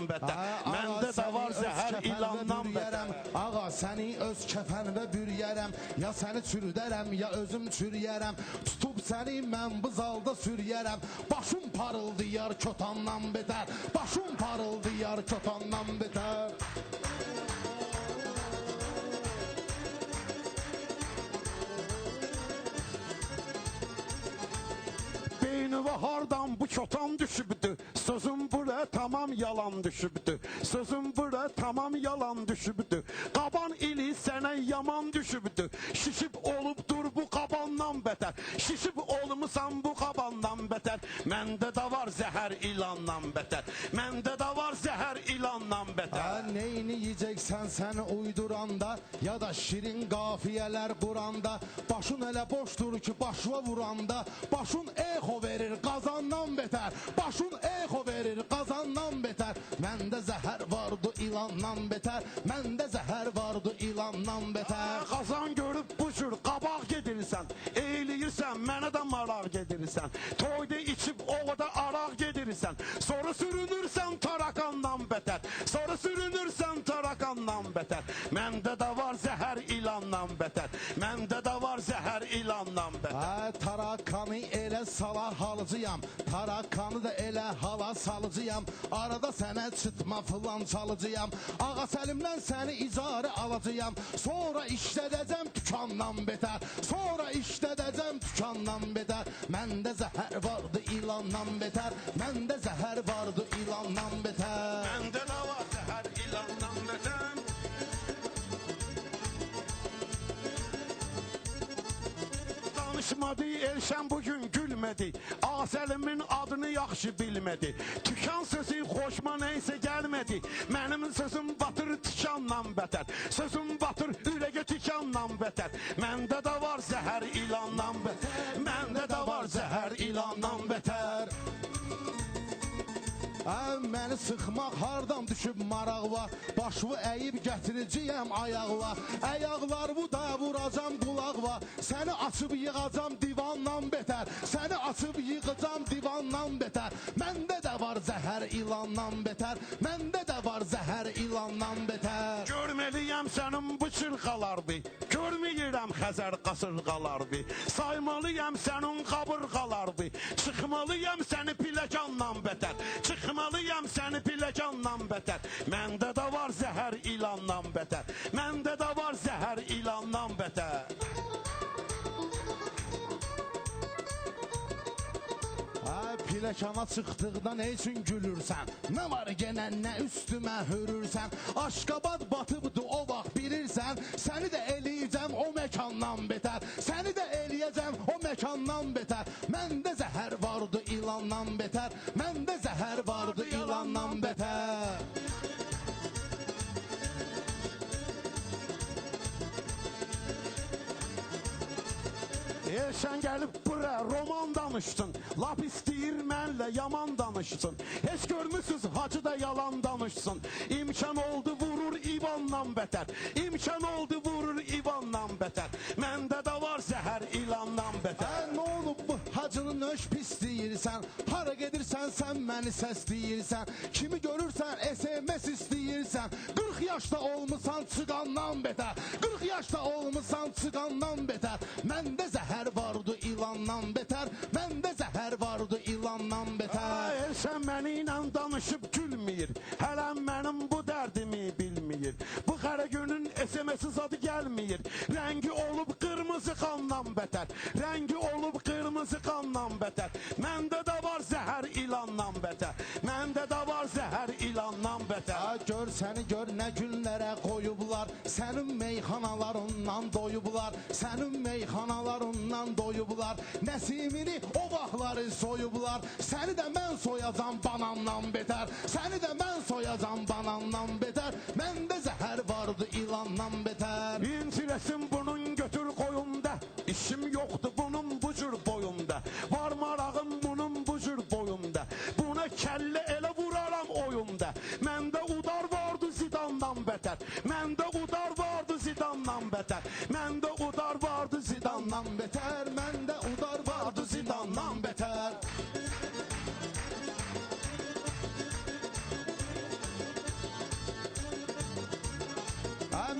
betər. Məndə də var zəhər ilandan betər. Ağa səni öz kəfənvə bürüyərəm, ya səni çürüdərəm, ya özüm çürüyərəm. Tutub səni mən bu zalda sürüyərəm. Başım parıldayar kötandan betər, başım parıldayar kötandan betər. Beynivə hardan bu kötan düşübdü, sözüm bura tamam yalan düşübdü. Sözüm bura tamam yalan düşübdü. Qaban ili sənə yaman düşübdü. Şişib olubdur bu qabandan betər. Şişib olmusan bu qabandan betər. Məndə də var zəhər ilandan betər. Məndə də var zəhər ilandan betər. Neyini yiyecəksən səni uyduranda, ya da şirin qafiyələr quranda. Başın elə boşdur ki başla vuranda, başın exo verir qazandan betər. Başın exo verir qazandan betər. Məndə zəhər vardı ilandan betər. Məndə zəhər vardı ilandan betər. Qazan görüb bu cür qabaq gedirsən, eyləyirsən, mənə də maraq gedirsən. Toyda içib ovada araq gedirsən, sonra sürünürsən tarakandan betər. Sonra sürünürsən tarakandan betər. Məndə də var zəhər ilandan betər. Məndə də var zəhər ilandan betər. Tarakanı elə sala halıcıyam, tarakanı da elə hala salıcıyam. Arada sənə çıtma filan çalıcıyam. Ağa Səlimdən səni icarə alacıyam. Sonra işlədəcəm tükandan betər. Sonra işlədəcəm tükandan betər. Məndə zəhər vardı ilandan betər. Məndə zəhər vardı ilandan betər. Məndə də var zəhər ilandan betər. Danışmadı, Elşən bugün gülmədi. Asəlimin adını yaxşı bilmədi. Tükan sözü xoşma neysə gəlmədi. Mənim sözüm batır tikandan betər. Sözüm batır ürəyə tikandan betər. Məndə də var zəhər ilandan betər. Məndə də var zəhər ilandan betər. Məni sıxmaq hardan düşüb maraqva, başımı əyib gətirəcəyəm ayaqva. Əyaqlar bu da vuracam qulaqva. Səni açıb yığacam divandan betər. Səni açıb yığacam divandan betər. Məndə də var zəhər ilandan betər. Məndə də var zəhər ilandan betər. Görməliyəm sənin bu çırxalardı, görməyirəm Xəzər qasırğalardı. Saymalıyam sənin qabırğalardı, çıxmalıyam səni piləkandan betər. Çıxmalıyam səni piləkandan betər. Məndə də var zəhər ilandan betər. Məndə də var zəhər ilandan betər. Piləkana çıxdıqda nə üçün gülürsən? Nə var genə nə üstümə hürürsən? Aşqabad batıbdı o vaxt bilirsən. Səni də eləyəcəm o məkandan betər. Səni də eləyəcəm o məkandan betər. Məndə zəhər vardı ilandan betər. Məndə zəhər vardı ilandan betər. Elşən gəlib bura roman danışsın, lap istəyir mənlə yaman danışsın. Heç görmüsüz hacı da yalan danışsın. İmkan oldu vurur İvandan betər. İmkan oldu vurur İvandan betər. Məndə də var zəhər ilandan betər. Nə olub bu hacının öş pis deyirsən? Hara gedirsən sən məni səsləyirsən? Kimi görürsən SMS istəyirsən? 40 yaşda olmusan çıqandan betər. 40 yaşda olmusan çıqandan betər. Məndə zəhər vardı ilandan betər. Məndə zəhər vardı ilandan betər. Elşən məni ilə danışıb gülməyir. Hələm mənim bu dərdimi bilməyir. Bu qara günün SMS-i zadı gəlməyir. Rəngi olub qırmızı qandan betər. Rəngi olub qırmızı qandan betər. Məndə də var zəhər ilandan betər. Məndə də var zəhər ilandan betər. Gör səni gör nə günlərə qoyublar. Sənin meyxanalarından doyublar. Sənin meyxanalarından doyublar. Nəsimini o vaxtları soyublar. Səni də mən soyacam banandan betər. Səni də mən soyacam banandan betər. Məndə zəhər vardı ilandan betər. İntiləsin bunun götür qoyunda. İşim yoxdur bunun bu cür boyunda. Var marağım bunun bu cür boyunda. Buna kəllə elə vuraram oyunda. Məndə udar vardı Zidandan betər. Məndə udar vardı Zidandan betər. Məndə udar vardı Zidandan betər. Məndə udar vardı Zidandan betər.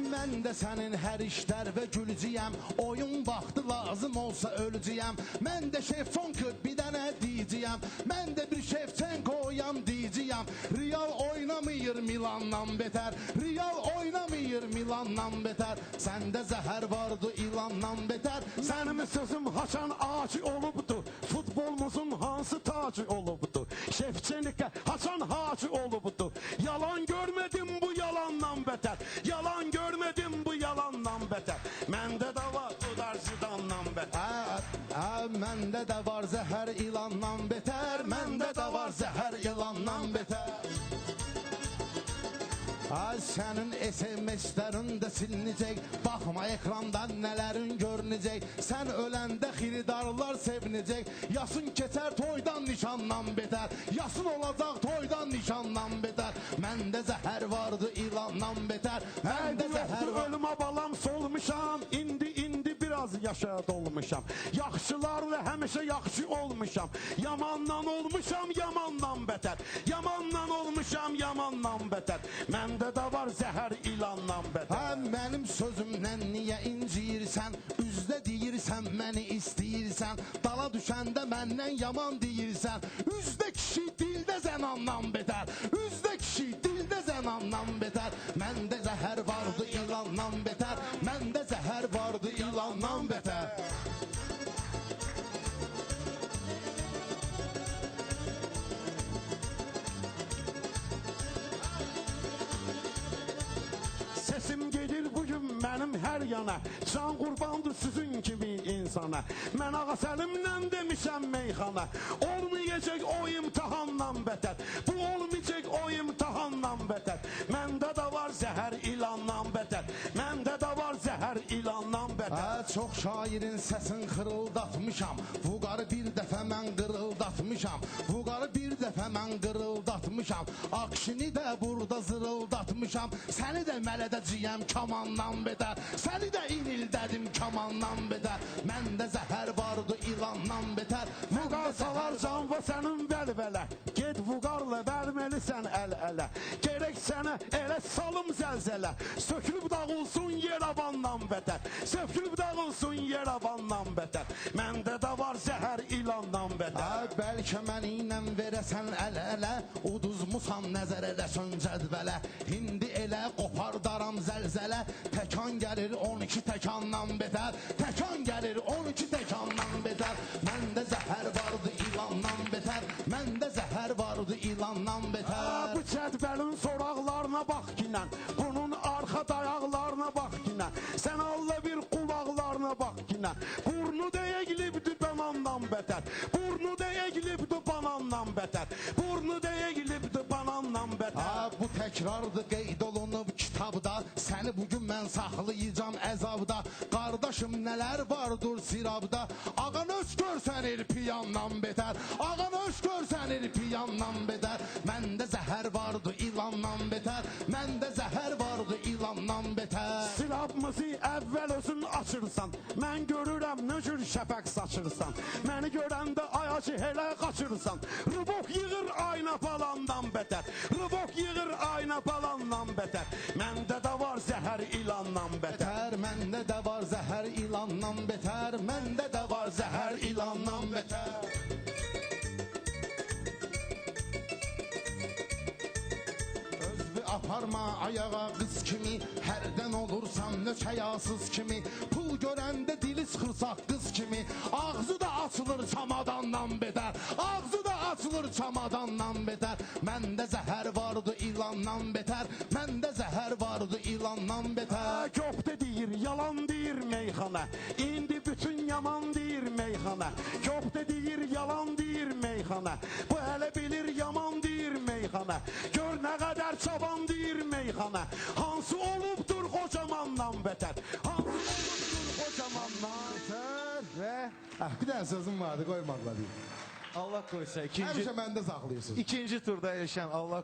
Mən də sənin hər işlər və gülücüyəm. Oyun vaxtı lazım olsa ölücüyəm. Mən də Şevçenko bir dənə deyiciyəm. Mən də bir Şevçenkoyam deyiciyəm. Real oynamayır Milandan betər. Real oynamayır Milandan betər. Səndə zəhər vardı ilandan betər. Sənin sözüm haçan acı olubdu. Futbolumuzun hansı tacı olubdu. Şevçenko haçan hacı olubdu. Yalan görmedim bu yalandan beter. Yalan görmedim bu yalandan beter. Məndə də var o darzidandan beter. Məndə də var zəhər ilandan betər. Məndə də var zəhər ilandan betər. Sənin SMS-lərin də silinəcək. Baxma ekrandan nələrin görünəcək. Sən öləndə xiridarlar sevinəcək. Yasın keçər toydan nişandan betər. Yasın olacaq toydan nişandan betər. Məndə zəhər vardı ilandan betər. Məndə zəhər var. Ölümə balam solmuşam. İndi biraz yaşa dolmuşam. Yaxşılarla həmişə yaxşı olmuşam. Yamandan olmuşam yamandan betər. Yamandan olmuşam yamandan betər. Məndə də var zəhər ilandan betər. Mənim sözümdən niyə inciyirsən? Üzdə deyirsən məni istəyirsən. Dala düşəndə məndən yaman deyirsən. Üzdə kişi dildə zənandan betər. Üzdə kişi dildə zənandan betər. Məndə zəhər vardı ilandan betər. Məndə zəhər vardı ilandan betər. Sesim gelir bugün mənim hər yana. Can qurbandır sizin kimi insana. Mən ağa Səlimlə demişəm meyxana. Olmayacaq o imtihandan betər. Bu olmayacaq o imtihandan betər. Məndə də var zəhər ilandan betər. Məndə də var zəhər ilandan betər. Çox şairin səsin xırıldatmışam. Vüqarı bir dəfə mən qırıldatmışam. Vüqarı bir dəfə mən qırıldatmışam. Akşini də burada zırıldatmışam. Səni də mələdəcəyəm kamandan betər. Səni də inildədim kamandan betər. Məndə zəhər vardı ilandan betər. Vüqar salar can və sənin vəlvələ. Ged vüqarla verməlisən əl-ələ. Gerək sənə elə salım zəlzələ. Sökülüb dağılsın Yerevandan betər. Sökülüb dağılsın Yerevandan betər. Məndə də var zəhər ilandan betər. Bəlkə mənə ilə verəsən əl-ələ. Uduzmusan nəzər eləsən cədvələ. İndi elə qopardaram zəlzələ. Təkan gəlir 12 təkandan betər. Təkan gəlir 12 təkandan betər. Məndə zəhər vardı ilandan betər. Məndə zəhər vardı ilandan betər. Bu cədvəlin soraqlarına bax ginən. Bunun arxa dayaqlarına bax ginən. Sən Allah bir qulaqlarına bax ginən. Burnu dəyiqlibdi banandan betər. Burnu dəyiqlibdi banandan betər. Burnu dəyiqlibdi banandan betər. Bu təkrardır qeyd olunub kitabda. Səni bugün mən saxlayacağam əzabda. Qardaşım nələr vardır sirabda. Ağan öz görsənir piyandan betər. Ağan öz görsənir piyandan betər. Məndə zəhər vardı ilandan betər. Məndə zəhər vardı ilandan betər. Sirabımızı əvvəl özün açırsan. Mən görürəm nə cür şəfəq saçırsan. Məni görəndə ayacı elə qaçırsan. Rubok yığır ayna balandan betər. Rubok yığır ayna balandan betər. Məndə də var zəhər ilandan betər. Məndə də var zəhər ilandan betər. Məndə də var zəhər ilandan betər. Aparma ayağa qız kimi. Hərdən olursan nöçəyasız kimi. Pul görəndə dili sıxırsaq qız kimi. Ağzı da açılır çamadandan betər. Ağzı da açılır çamadandan betər. Məndə zəhər vardı ilandan betər. Məndə zəhər vardı ilandan betər. Köfte deyir, yalan deyir meyxana. İndi bütün yaman deyir meyxana. Köfte deyir, yalan deyir meyxana. Bu hələ bilir yaman deyir meyxana. Gör nə qədər çaban deyir meyxana. Hansı olubdur qocamandan betər. Hansı olubdur qocamandan betər. Və bir dənə sözüm vardı, qoymaqla deyim. Allah qoysa Həmişə məndə saxlayırsınız. ikinci turda Elşən Allah